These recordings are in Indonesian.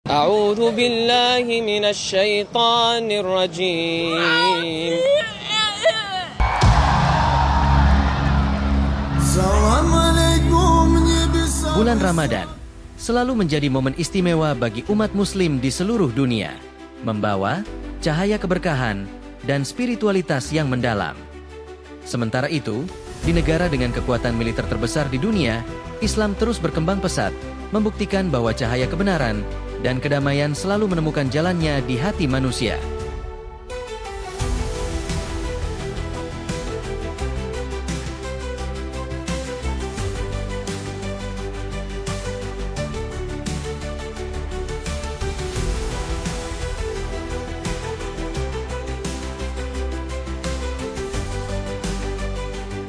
أعوذ بالله من الشيطان الرجيم. Bulan Ramadan selalu menjadi momen istimewa bagi umat muslim di seluruh dunia, membawa cahaya keberkahan dan spiritualitas yang mendalam. Sementara itu, di negara dengan kekuatan militer terbesar di dunia, Islam terus berkembang pesat, membuktikan bahwa cahaya kebenaran dan kedamaian selalu menemukan jalannya di hati manusia.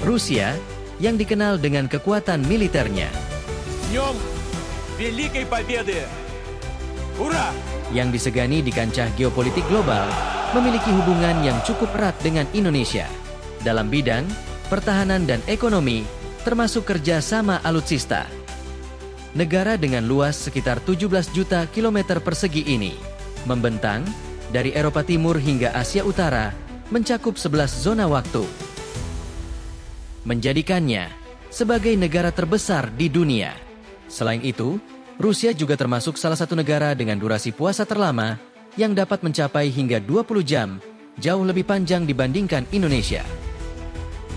Rusia, yang dikenal dengan kekuatan militernya, Днем Великой Победы! Ура! yang disegani di kancah geopolitik global, memiliki hubungan yang cukup erat dengan Indonesia dalam bidang pertahanan dan ekonomi, termasuk kerja sama alutsista. Negara dengan luas sekitar 17 juta kilometer persegi ini membentang dari Eropa Timur hingga Asia Utara, mencakup 11 zona waktu, menjadikannya sebagai negara terbesar di dunia. Selain itu, Rusia juga termasuk salah satu negara dengan durasi puasa terlama yang dapat mencapai hingga 20 jam, jauh lebih panjang dibandingkan Indonesia.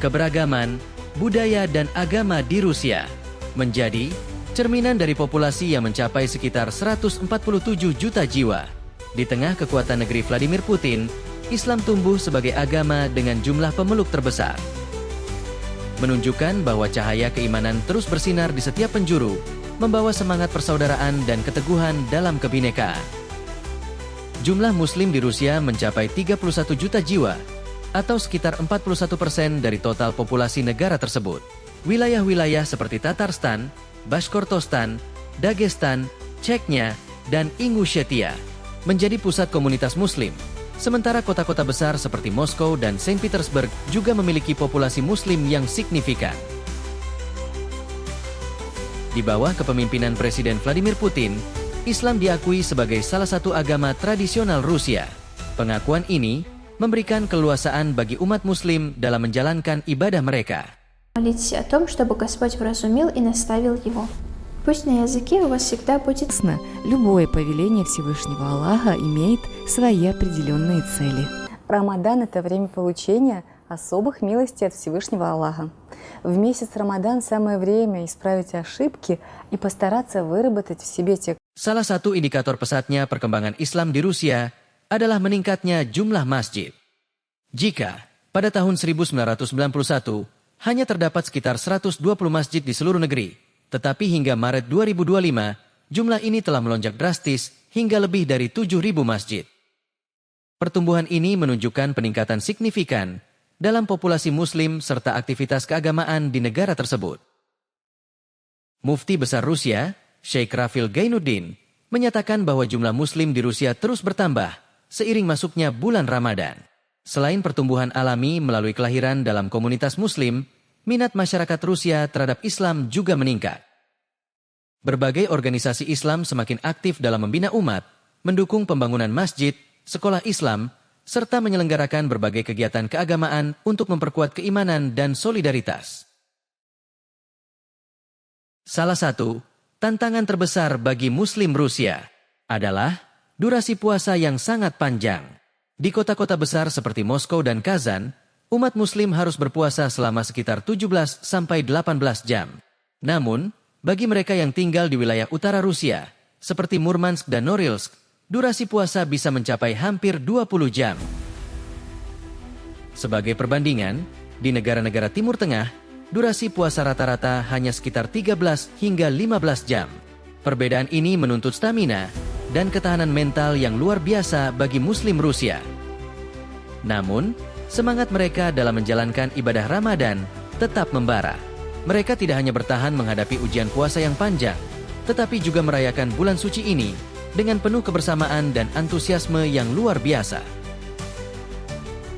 Keberagaman, budaya dan agama di Rusia menjadi cerminan dari populasi yang mencapai sekitar 147 juta jiwa. Di tengah kekuatan negeri Vladimir Putin, Islam tumbuh sebagai agama dengan jumlah pemeluk terbesar, menunjukkan bahwa cahaya keimanan terus bersinar di setiap penjuru, membawa semangat persaudaraan dan keteguhan dalam kebinekaan. Jumlah Muslim di Rusia mencapai 31 juta jiwa, atau sekitar 41% dari total populasi negara tersebut. Wilayah-wilayah seperti Tatarstan, Bashkortostan, Dagestan, Chechnya, dan Ingushetia menjadi pusat komunitas Muslim. Sementara kota-kota besar seperti Moskow dan Saint Petersburg juga memiliki populasi Muslim yang signifikan. Di bawah kepemimpinan Presiden Vladimir Putin, Islam diakui sebagai salah satu agama tradisional Rusia. Pengakuan ini memberikan keleluasaan bagi umat Muslim dalam menjalankan ibadah mereka. Молитесь о том, чтобы Господь вразумил и наставил его. Пусть на языке у вас всегда будет Любое повеление Всевышнего Аллаха имеет свои определенные цели. Рамадан – это время получения особых милостей от Всевышнего Аллаха. В месяц Рамадан самое время исправить ошибки и постараться выработать в себе те. Salah satu indikator pesatnya perkembangan Islam di Rusia adalah meningkatnya jumlah masjid. Jika pada tahun 1991 hanya terdapat sekitar 120 masjid di seluruh negeri, tetapi hingga Maret 2025, jumlah ini telah melonjak drastis hingga lebih dari 7.000 masjid. Pertumbuhan ini menunjukkan peningkatan signifikan dalam populasi Muslim serta aktivitas keagamaan di negara tersebut. Mufti Besar Rusia, Sheikh Rafil Gainuddin, menyatakan bahwa jumlah Muslim di Rusia terus bertambah seiring masuknya bulan Ramadan. Selain pertumbuhan alami melalui kelahiran dalam komunitas Muslim, minat masyarakat Rusia terhadap Islam juga meningkat. Berbagai organisasi Islam semakin aktif dalam membina umat, mendukung pembangunan masjid, sekolah Islam, serta menyelenggarakan berbagai kegiatan keagamaan untuk memperkuat keimanan dan solidaritas. Salah satu tantangan terbesar bagi Muslim Rusia adalah durasi puasa yang sangat panjang. Di kota-kota besar seperti Moskow dan Kazan, umat Muslim harus berpuasa selama sekitar 17 sampai 18 jam. Namun, bagi mereka yang tinggal di wilayah utara Rusia, seperti Murmansk dan Norilsk, durasi puasa bisa mencapai hampir 20 jam. Sebagai perbandingan, di negara-negara Timur Tengah, durasi puasa rata-rata hanya sekitar 13 hingga 15 jam. Perbedaan ini menuntut stamina dan ketahanan mental yang luar biasa bagi Muslim Rusia. Namun, semangat mereka dalam menjalankan ibadah Ramadan tetap membara. Mereka tidak hanya bertahan menghadapi ujian puasa yang panjang, tetapi juga merayakan bulan suci ini dengan penuh kebersamaan dan antusiasme yang luar biasa.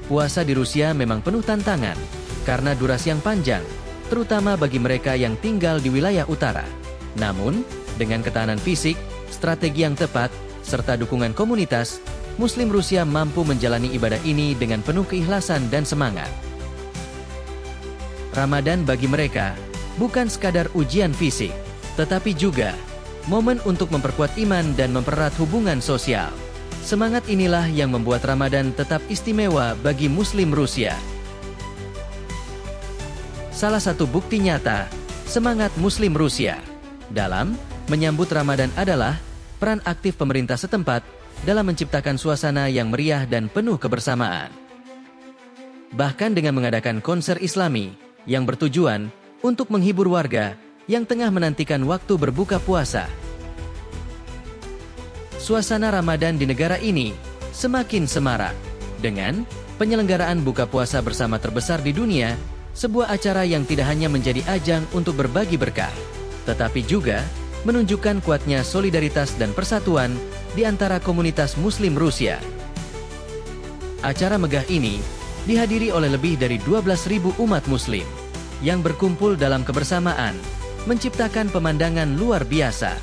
Puasa di Rusia memang penuh tantangan karena durasi yang panjang, terutama bagi mereka yang tinggal di wilayah utara. Namun, dengan ketahanan fisik, strategi yang tepat, serta dukungan komunitas, Muslim Rusia mampu menjalani ibadah ini dengan penuh keikhlasan dan semangat. Ramadan bagi mereka bukan sekadar ujian fisik, tetapi juga momen untuk memperkuat iman dan mempererat hubungan sosial. Semangat inilah yang membuat Ramadan tetap istimewa bagi Muslim Rusia. Salah satu bukti nyata semangat Muslim Rusia dalam menyambut Ramadan adalah peran aktif pemerintah setempat dalam menciptakan suasana yang meriah dan penuh kebersamaan. Bahkan dengan mengadakan konser Islami yang bertujuan untuk menghibur warga yang tengah menantikan waktu berbuka puasa. Suasana Ramadan di negara ini semakin semarak dengan penyelenggaraan buka puasa bersama terbesar di dunia, sebuah acara yang tidak hanya menjadi ajang untuk berbagi berkah, tetapi juga menunjukkan kuatnya solidaritas dan persatuan di antara komunitas Muslim Rusia. Acara megah ini dihadiri oleh lebih dari 12.000 umat Muslim yang berkumpul dalam kebersamaan, menciptakan pemandangan luar biasa.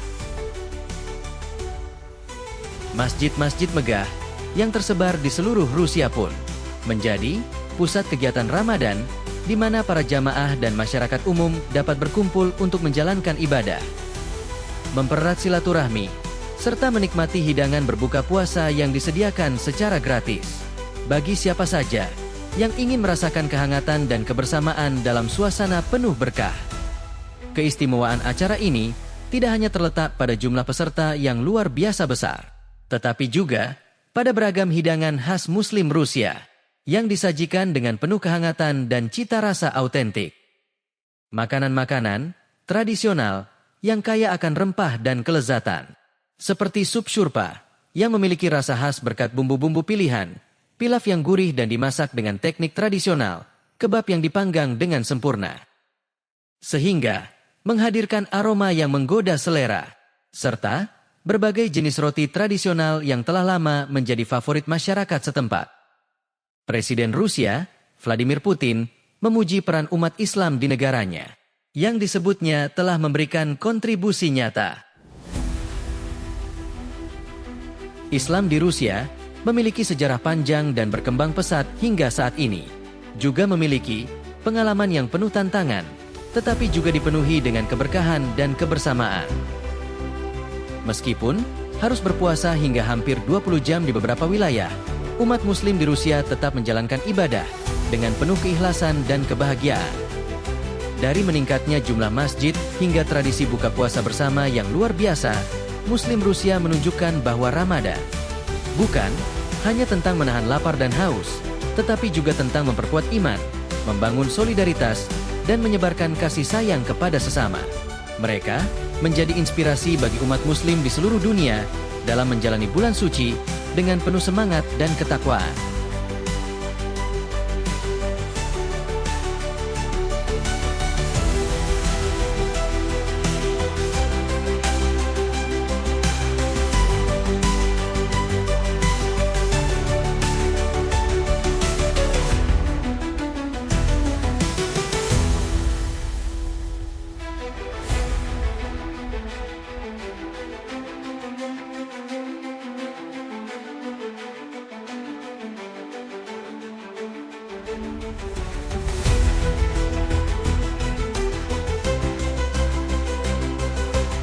Masjid-masjid megah yang tersebar di seluruh Rusia pun menjadi pusat kegiatan Ramadan di mana para jamaah dan masyarakat umum dapat berkumpul untuk menjalankan ibadah, mempererat silaturahmi, serta menikmati hidangan berbuka puasa yang disediakan secara gratis bagi siapa saja yang ingin merasakan kehangatan dan kebersamaan dalam suasana penuh berkah. Keistimewaan acara ini tidak hanya terletak pada jumlah peserta yang luar biasa besar, tetapi juga pada beragam hidangan khas Muslim Rusia yang disajikan dengan penuh kehangatan dan cita rasa autentik. Makanan-makanan tradisional yang kaya akan rempah dan kelezatan, seperti sup syurpa yang memiliki rasa khas berkat bumbu-bumbu pilihan, pilaf yang gurih dan dimasak dengan teknik tradisional, kebab yang dipanggang dengan sempurna, sehingga menghadirkan aroma yang menggoda selera, serta berbagai jenis roti tradisional yang telah lama menjadi favorit masyarakat setempat. Presiden Rusia, Vladimir Putin, memuji peran umat Islam di negaranya, yang disebutnya telah memberikan kontribusi nyata. Islam di Rusia memiliki sejarah panjang dan berkembang pesat hingga saat ini. Juga memiliki pengalaman yang penuh tantangan, tetapi juga dipenuhi dengan keberkahan dan kebersamaan. Meskipun harus berpuasa hingga hampir 20 jam di beberapa wilayah, umat Muslim di Rusia tetap menjalankan ibadah dengan penuh keikhlasan dan kebahagiaan. Dari meningkatnya jumlah masjid hingga tradisi buka puasa bersama yang luar biasa, Muslim Rusia menunjukkan bahwa Ramadan bukan hanya tentang menahan lapar dan haus, tetapi juga tentang memperkuat iman, membangun solidaritas, dan menyebarkan kasih sayang kepada sesama. Mereka menjadi inspirasi bagi umat Muslim di seluruh dunia dalam menjalani bulan suci dengan penuh semangat dan ketakwaan.